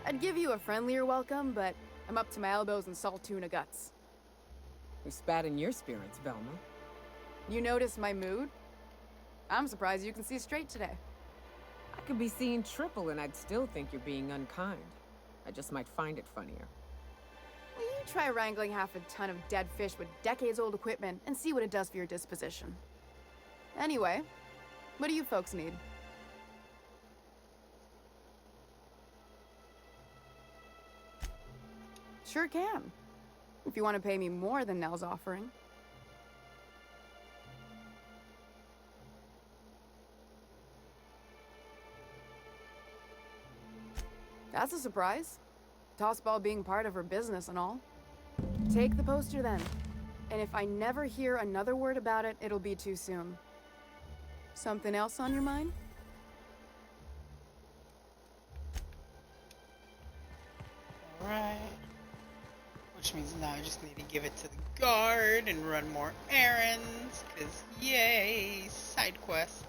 I'd give you a friendlier welcome, but I'm up to my elbows in salt tuna guts. Who spat in your spirits, Velma? You notice my mood? I'm surprised you can see straight today. could be seeing triple and I'd still think you're being unkind. I just might find it funnier. Will you try wrangling half a ton of dead fish with decades-old equipment and see what it does for your disposition? Anyway, what do you folks need? Sure can. If you want to pay me more than Nell's offering. That's a surprise. Tossball being part of her business and all. Take the poster then. And if I never hear another word about it, it'll be too soon. Something else on your mind? Alright. Which means now I just need to give it to the guard and run more errands, because yay, side quests.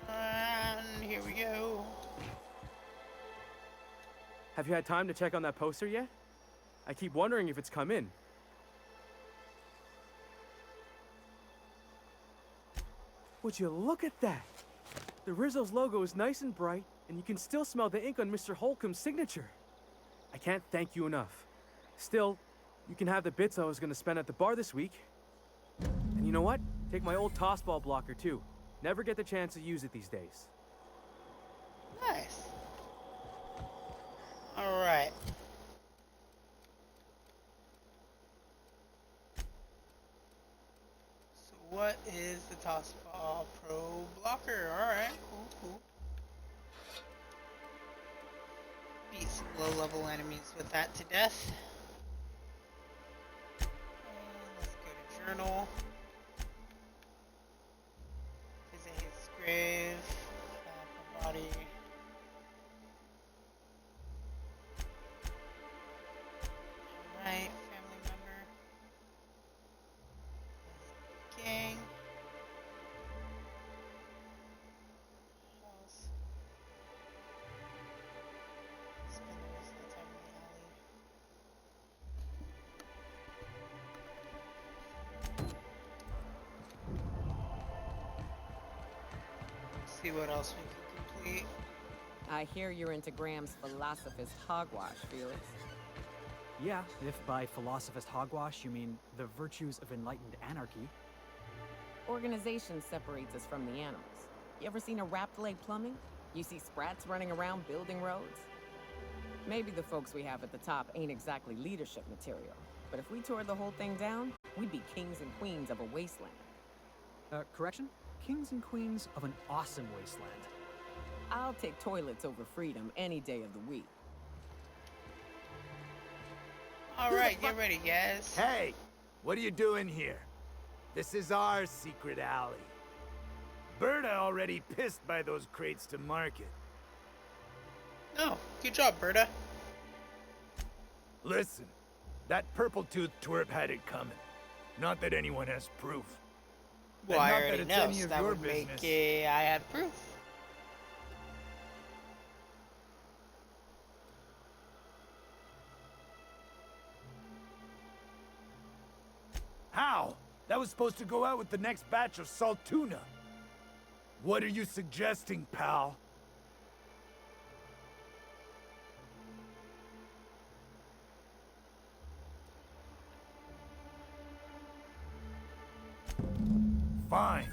And here we go. Have you had time to check on that poster yet? I keep wondering if it's come in. Would you look at that? The Rizzo's logo is nice and bright, and you can still smell the ink on Mr. Holcomb's signature. I can't thank you enough. Still, you can have the bits I was gonna spend at the bar this week. And you know what? Take my old tossball blocker too. Never get the chance to use it these days. Nice. Alright. So what is the Tossball Pro Blocker? Alright, cool. Beat some low-level enemies with that to death. And let's go to Journal. Visit his grave. Body. Alright, family member. Gang. House. Spend the rest of the time in the alley. See what else we can complete. I hear you're into Graham's philosophist hogwash, Felix. Yeah, if by philosophist hogwash you mean the virtues of enlightened anarchy. Organization separates us from the animals. You ever seen a wrapped leg plumbing? You see sprats running around building roads? Maybe the folks we have at the top ain't exactly leadership material, but if we tore the whole thing down, we'd be kings and queens of a wasteland. Correction? Kings and queens of an awesome wasteland. I'll take toilets over freedom any day of the week. Alright, get ready, guys. Hey, what are you doing here? This is our secret alley. Berta already pissed by those crates to market. Oh, good job, Berta. Listen, that purple-toothed twerp had it coming. Not that anyone has proof. Well, And I not already that it's know, any so of that your would make business. I have proof. How? That was supposed to go out with the next batch of salt tuna. What are you suggesting, pal? Fine.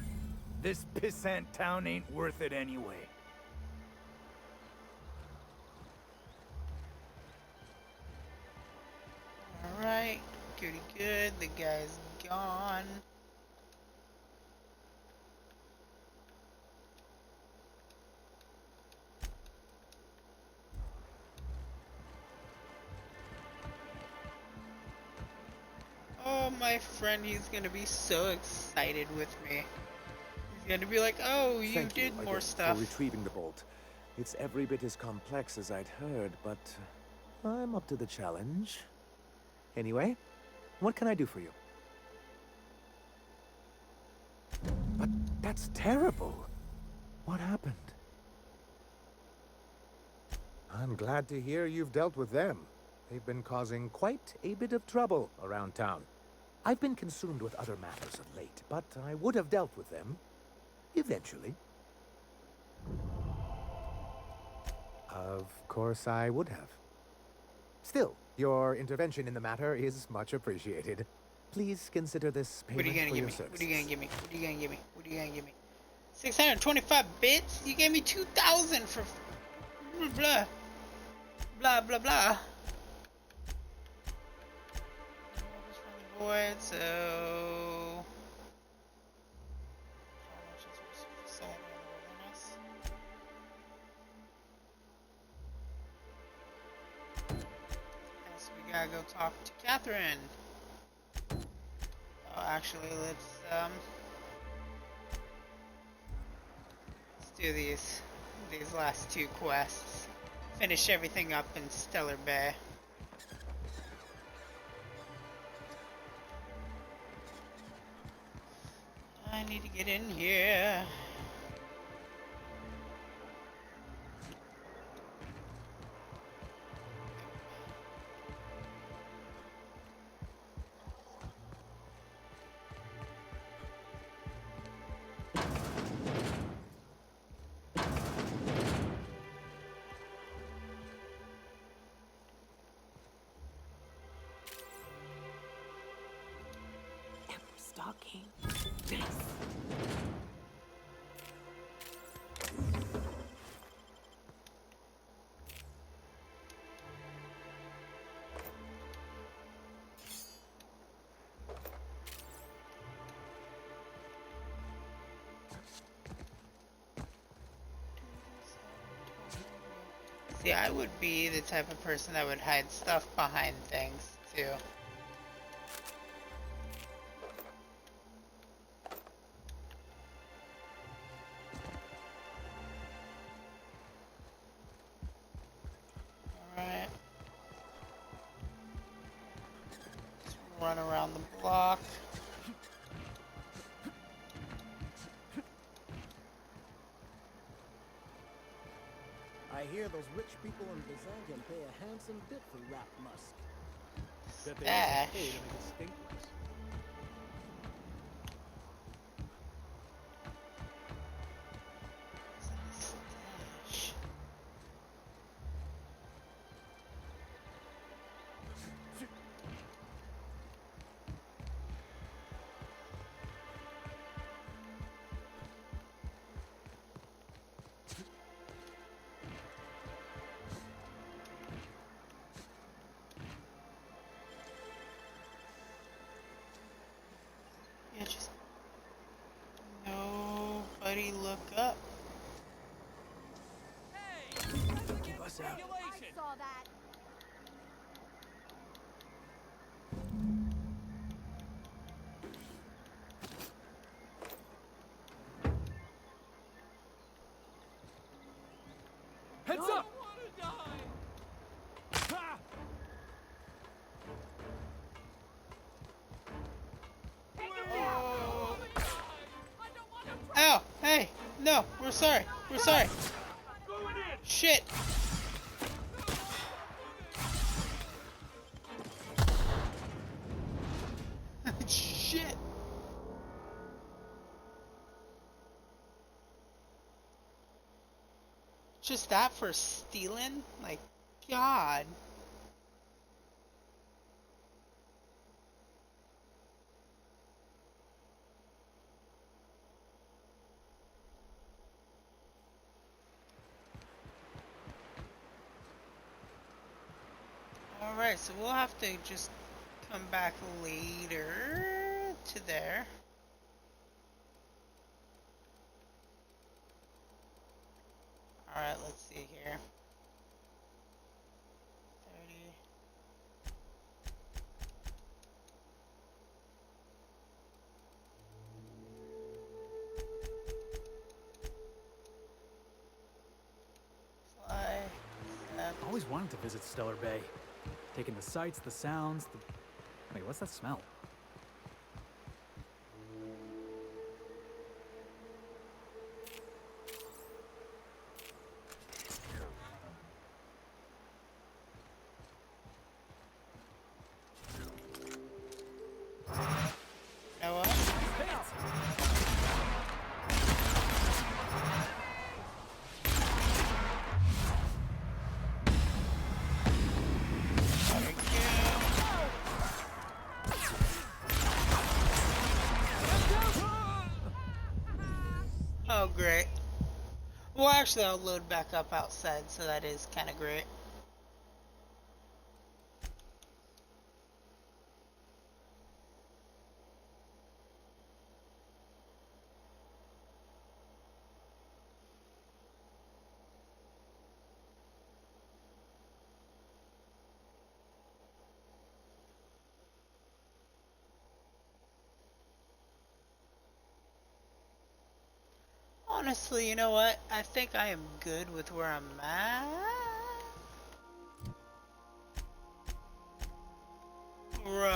This pissant town ain't worth it anyway. Alright, goody good. The guy's gone. Oh, my friend, he's gonna be so excited with me. He's gonna be like, oh, you Thank did you more again stuff. for retrieving the bolt. It's every bit as complex as I'd heard, but I'm up to the challenge. Anyway, what can I do for you? But that's terrible. What happened? I'm glad to hear you've dealt with them. They've been causing quite a bit of trouble around town. I've been consumed with other matters of late, but I would have dealt with them eventually. Of course I would have. Still, your intervention in the matter is much appreciated. Please consider this payment for your services. What are you gonna give me? What are you gonna give me? What are you gonna give me? 625 bits? You gave me 2,000 for blah blah blah blah. Void, so we gotta go talk to Catherine. Oh, actually, let's do these last two quests. Finish everything up in Steller Bay. I need to get in here. Stalking. Nice. See, I would be the type of person that would hide stuff behind things, too. Alright. Just run around the block. I hear those rich people in Byzantium pay a handsome bit for rap musk. Bet they also pay to make it stink worse. Yeah, just nobody look up. Keep us out. I saw that. Heads up! Ow! Hey! No! We're sorry! We're sorry! Shit! Shit! Just that for stealing? Like, God. Alright, so we'll have to just come back later to there. Alright, let's see here. 30. Fly. I always wanted to visit Steller Bay. Taking the sights, the sounds, the... Wait, what's that smell? Oh, great. Well, actually, I'll load back up outside, so that is kind of great. Honestly, you know what? I think I am good with where I'm at. Bro.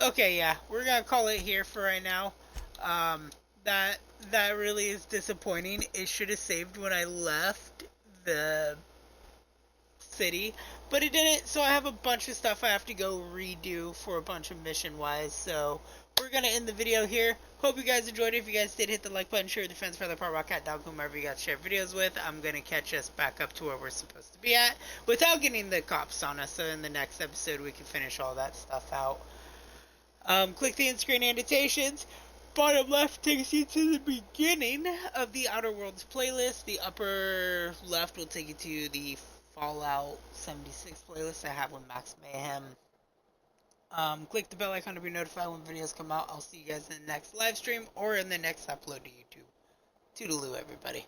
Okay, yeah, we're gonna call it here for right now. Um, that that really is disappointing. It should have saved when I left the city, but it didn't. So I have a bunch of stuff I have to go redo for a bunch of mission wise. So we're gonna end the video here. Hope you guys enjoyed it. If you guys did, hit the like button, share with your friends, brother, part, rock, cat, dog, whomever you guys share videos with. I'm gonna catch us back up to where we're supposed to be at without getting the cops on us. So in the next episode, we can finish all that stuff out. Click the in-screen annotations. Bottom left takes you to the beginning of the Outer Worlds playlist. The upper left will take you to the Fallout 76 playlist I have with Max Mayhem. Click the bell icon to be notified when videos come out. I'll see you guys in the next live stream or in the next upload to YouTube. Toodaloo, everybody.